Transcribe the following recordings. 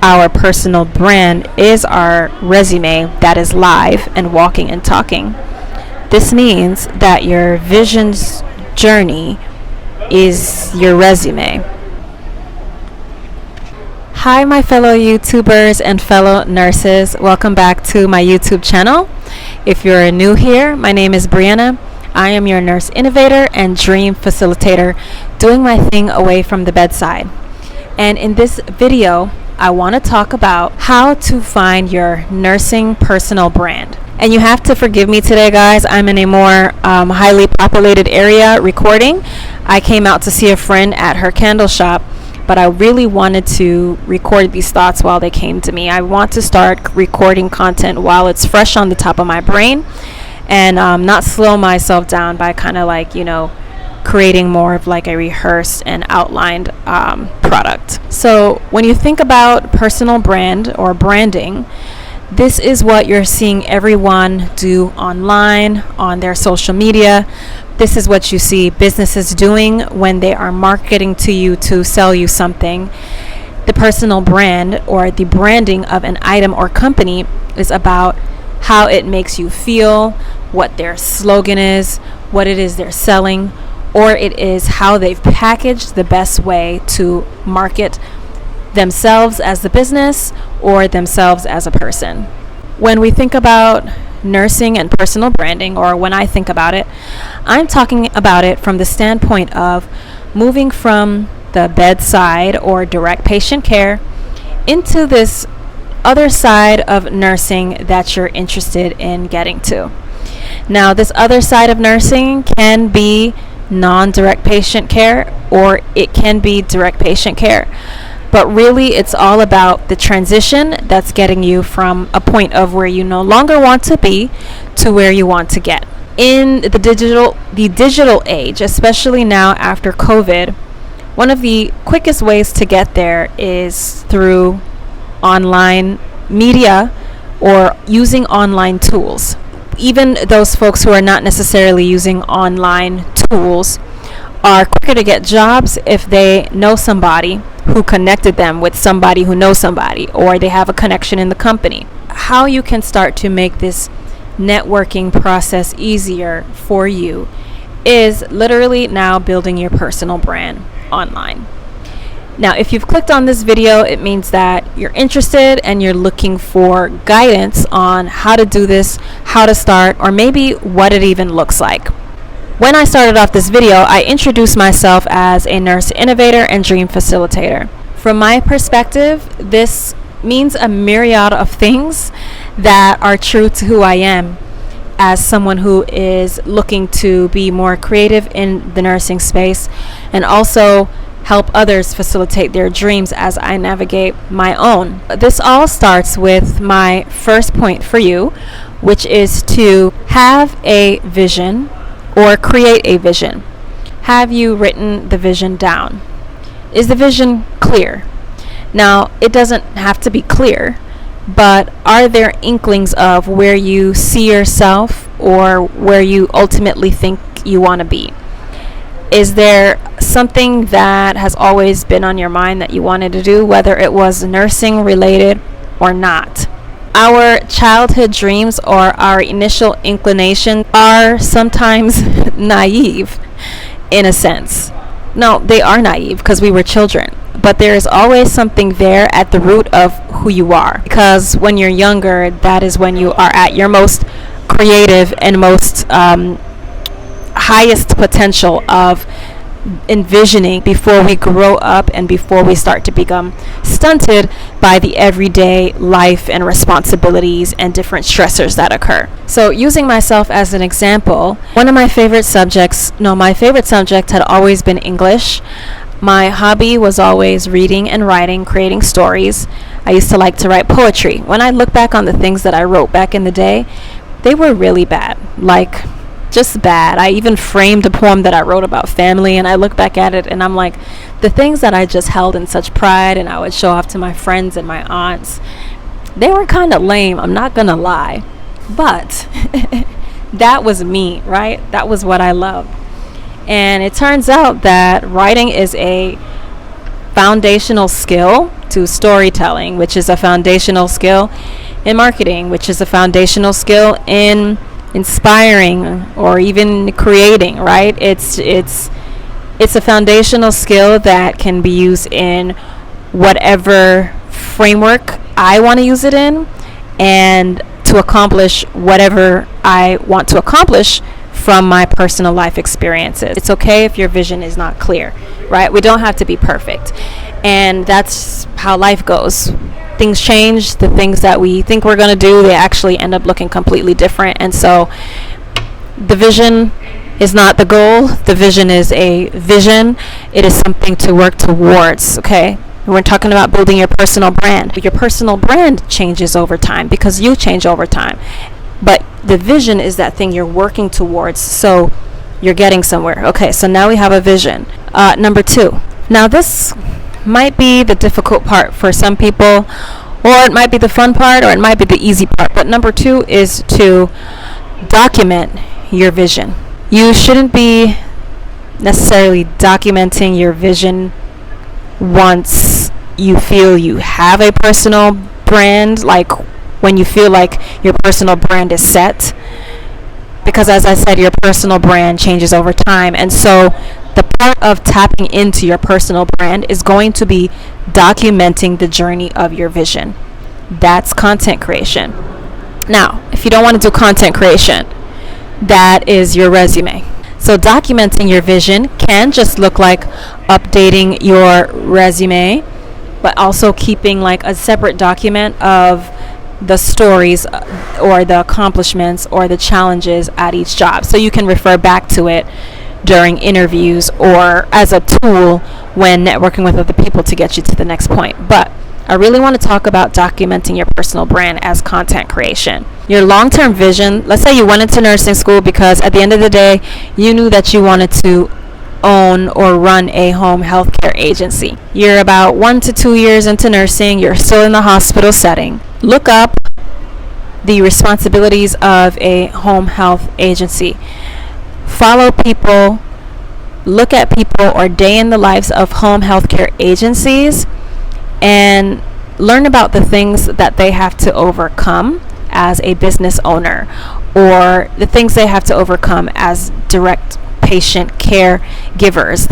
our personal brand is our resume that is live and walking and talking. This means that your vision's journey is your resume. Hi, my fellow YouTubers and fellow nurses. Welcome back to my YouTube channel. If you're new here, my name is Brianna. I am your nurse innovator and dream facilitator, doing my thing away from the bedside. And in this video, I want to talk about how to find your nursing personal brand. And you have to forgive me today, guys. I'm in a more highly populated area recording. I came out to see a friend at her candle shop, but I really wanted to record these thoughts while they came to me. I want to start recording content while it's fresh on the top of my brain and not slow myself down by kind of like, creating more of like a rehearsed and outlined product. So when you think about personal brand or branding, this is what you're seeing everyone do online, on their social media. This is what you see businesses doing when they are marketing to you to sell you something. The personal brand or the branding of an item or company is about how it makes you feel, what their slogan is, what it is they're selling, or it is how they've packaged the best way to market themselves as the business or themselves as a person. When we think about nursing and personal branding, or when I think about it, I'm talking about it from the standpoint of moving from the bedside or direct patient care into this other side of nursing that you're interested in getting to. Now, this other side of nursing can be non-direct patient care, or it can be direct patient care. But really, it's all about the transition that's getting you from a point of where you no longer want to be to where you want to get. In the digital age, especially now after COVID, one of the quickest ways to get there is through online media or using online tools. Even those folks who are not necessarily using online tools are quicker to get jobs if they know somebody who connected them with somebody who knows somebody, or they have a connection in the company. How you can start to make this networking process easier for you is literally now building your personal brand online. Now, if you've clicked on this video, it means that you're interested and you're looking for guidance on how to do this, how to start, or maybe what it even looks like. When I started off this video, I introduced myself as a nurse innovator and dream facilitator. From my perspective, this means a myriad of things that are true to who I am as someone who is looking to be more creative in the nursing space and also help others facilitate their dreams as I navigate my own. This all starts with my first point for you, which is to have a vision or create a vision. Have you written the vision down? Is the vision clear? Now, it doesn't have to be clear, but are there inklings of where you see yourself or where you ultimately think you want to be? Is there something that has always been on your mind that you wanted to do, whether it was nursing related or not? Our childhood dreams or our initial inclinations are sometimes naive in a sense. No, they are naive because we were children, but there is always something there at the root of who you are, because when you're younger, that is when you are at your most creative and most highest potential of envisioning before we grow up and before we start to become stunted by the everyday life and responsibilities and different stressors that occur. So using myself as an example, my favorite subject had always been English. My hobby was always reading and writing, creating stories. I used to like to write poetry. When I look back on the things that I wrote back in the day, they were really bad. Just bad. I even framed a poem that I wrote about family, and I look back at it and I'm like, the things that I just held in such pride and I would show off to my friends and my aunts, they were kind of lame, I'm not gonna lie, but that was me, right? That was what I loved. And it turns out that writing is a foundational skill to storytelling, which is a foundational skill in marketing, which is a foundational skill in inspiring or even creating, right? It's a foundational skill that can be used in whatever framework I want to use it in, and to accomplish whatever I want to accomplish from my personal life experiences. It's okay if your vision is not clear, right? We don't have to be perfect. And that's how life goes. Things change. The things that we think we're going to do, they actually end up looking completely different. And so the vision is not the goal. The vision is a vision. It is something to work towards, okay? We're talking about building your personal brand. Your personal brand changes over time because you change over time. But the vision is that thing you're working towards, so you're getting somewhere. Okay, so now we have a vision. Number 2. Now this might be the difficult part for some people, or it might be the fun part, or it might be the easy part. But number 2 is to document your vision. You shouldn't be necessarily documenting your vision once you feel you have a personal brand, like when you feel like your personal brand is set, because as I said, your personal brand changes over time. And so the part of tapping into your personal brand is going to be documenting the journey of your vision. That's content creation. Now, if you don't want to do content creation, that is your resume. So documenting your vision can just look like updating your resume, but also keeping like a separate document of the stories or the accomplishments or the challenges at each job, so you can refer back to it during interviews or as a tool when networking with other people to get you to the next point. But I really want to talk about documenting your personal brand as content creation. Your long-term vision, let's say you went into nursing school because at the end of the day you knew that you wanted to own or run a home healthcare agency. You're about 1 to 2 years into nursing, you're still in the hospital setting. Look up the responsibilities of a home health agency. Follow people, look at people, or day in the lives of home healthcare agencies, and learn about the things that they have to overcome as a business owner, or the things they have to overcome as direct patient caregivers,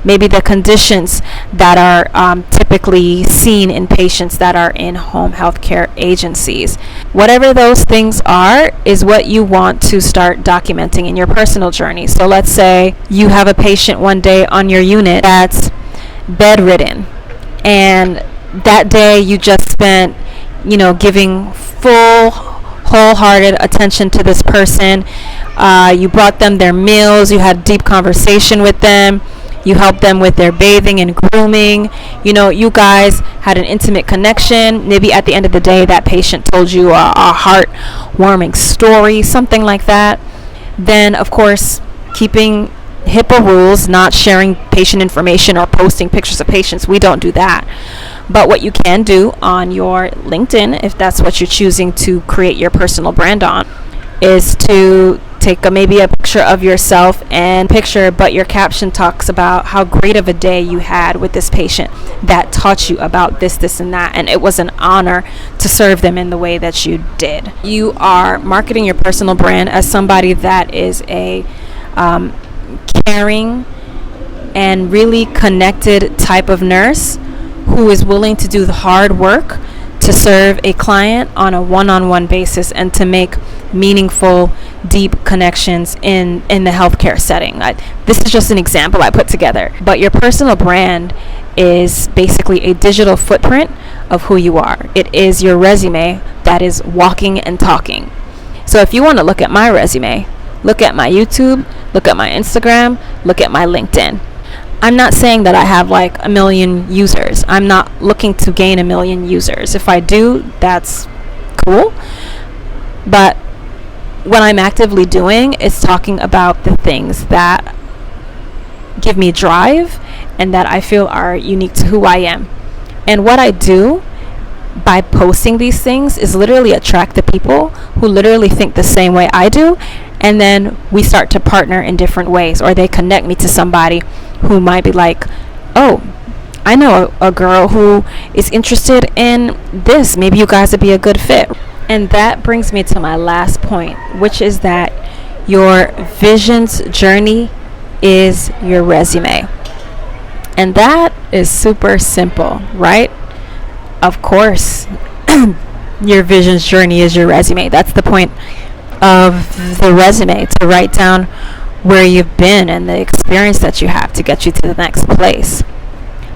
maybe the conditions that are typically seen in patients that are in home healthcare agencies. Whatever those things are is what you want to start documenting in your personal journey. So let's say you have a patient one day on your unit that's bedridden, and that day you just spent, giving full wholehearted attention to this person. You brought them their meals, you had deep conversation with them, you helped them with their bathing and grooming. You guys had an intimate connection. Maybe at the end of the day that patient told you a heartwarming story, something like that. Then of course, keeping HIPAA rules, not sharing patient information or posting pictures of patients. We don't do that. But what you can do on your LinkedIn, if that's what you're choosing to create your personal brand on, is to take maybe a picture of yourself but your caption talks about how great of a day you had with this patient that taught you about this, and that, and it was an honor to serve them in the way that you did. You are marketing your personal brand as somebody that is a caring and really connected type of nurse who is willing to do the hard work to serve a client on a one-on-one basis and to make meaningful, deep connections in the healthcare setting. This is just an example I put together. But your personal brand is basically a digital footprint of who you are. It is your resume that is walking and talking. So if you want to look at my resume, look at my YouTube, look at my Instagram, look at my LinkedIn. I'm not saying that I have like 1 million users. I'm not looking to gain 1 million users. If I do, that's cool. But what I'm actively doing is talking about the things that give me drive and that I feel are unique to who I am. And what I do by posting these things is literally attract the people who literally think the same way I do, and then we start to partner in different ways, or they connect me to somebody who might be like, oh, I know a girl who is interested in this. Maybe you guys would be a good fit. And that brings me to my last point, which is that your vision's journey is your resume. And that is super simple, right? Of course, your vision's journey is your resume. That's the point of the resume, to write down where you've been and the experience that you have to get you to the next place.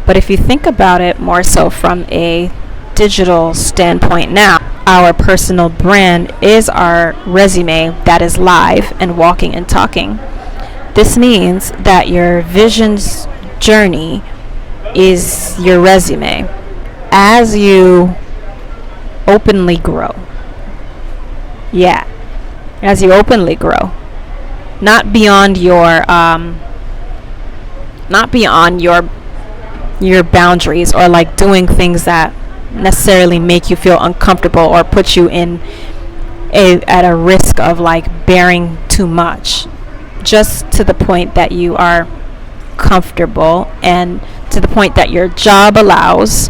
But if you think about it more so from a digital standpoint now, our personal brand is our resume that is live and walking and talking. This means that your vision's journey is your resume. As you openly grow, as you openly grow, not beyond your boundaries, or like doing things that necessarily make you feel uncomfortable or put you at a risk of like bearing too much, just to the point that you are comfortable and to the point that your job allows,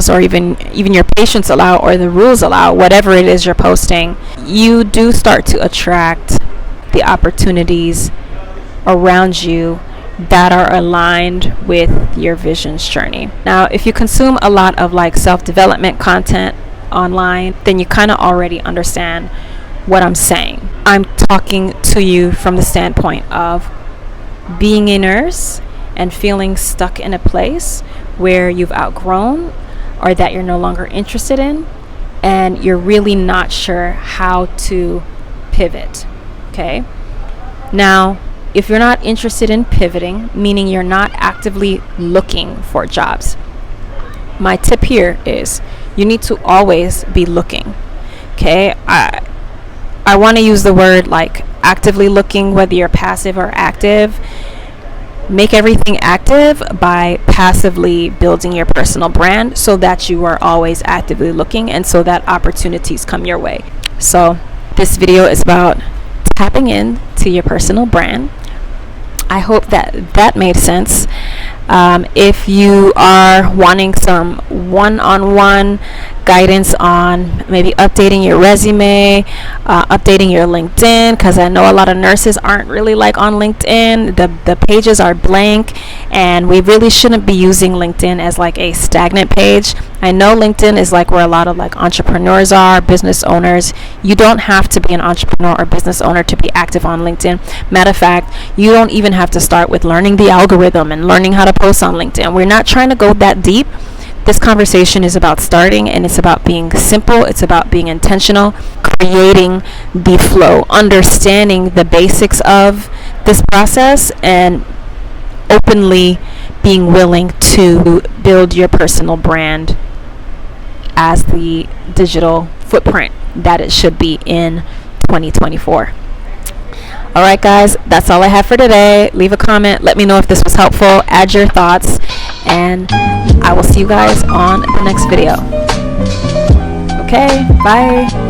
or even your patients allow, or the rules allow, whatever it is you're posting, you do start to attract the opportunities around you that are aligned with your vision's journey. Now, if you consume a lot of like self-development content online, then you kind of already understand what I'm saying. I'm talking to you from the standpoint of being a nurse and feeling stuck in a place where you've outgrown, or that you're no longer interested in, and you're really not sure how to pivot. Okay? Now, if you're not interested in pivoting, meaning you're not actively looking for jobs, my tip here is you need to always be looking. Okay? I want to use the word like actively looking, whether you're passive or active. Make everything active by passively building your personal brand, so that you are always actively looking and so that opportunities come your way. So this video is about tapping in to your personal brand. I hope that made sense. If you are wanting some one-on-one guidance on maybe updating your resume, updating your LinkedIn, because I know a lot of nurses aren't really like on LinkedIn. The pages are blank, and we really shouldn't be using LinkedIn as like a stagnant page. I know LinkedIn is like where a lot of like entrepreneurs are, business owners. You don't have to be an entrepreneur or business owner to be active on LinkedIn. Matter of fact, you don't even have to start with learning the algorithm and learning how to post on LinkedIn. We're not trying to go that deep. This conversation is about starting, and it's about being simple. It's about being intentional, creating the flow, understanding the basics of this process, and openly being willing to build your personal brand as the digital footprint that it should be in 2024. All right, guys, that's all I have for today. Leave a comment. Let me know if this was helpful. Add your thoughts, and I will see you guys on the next video. Okay, bye.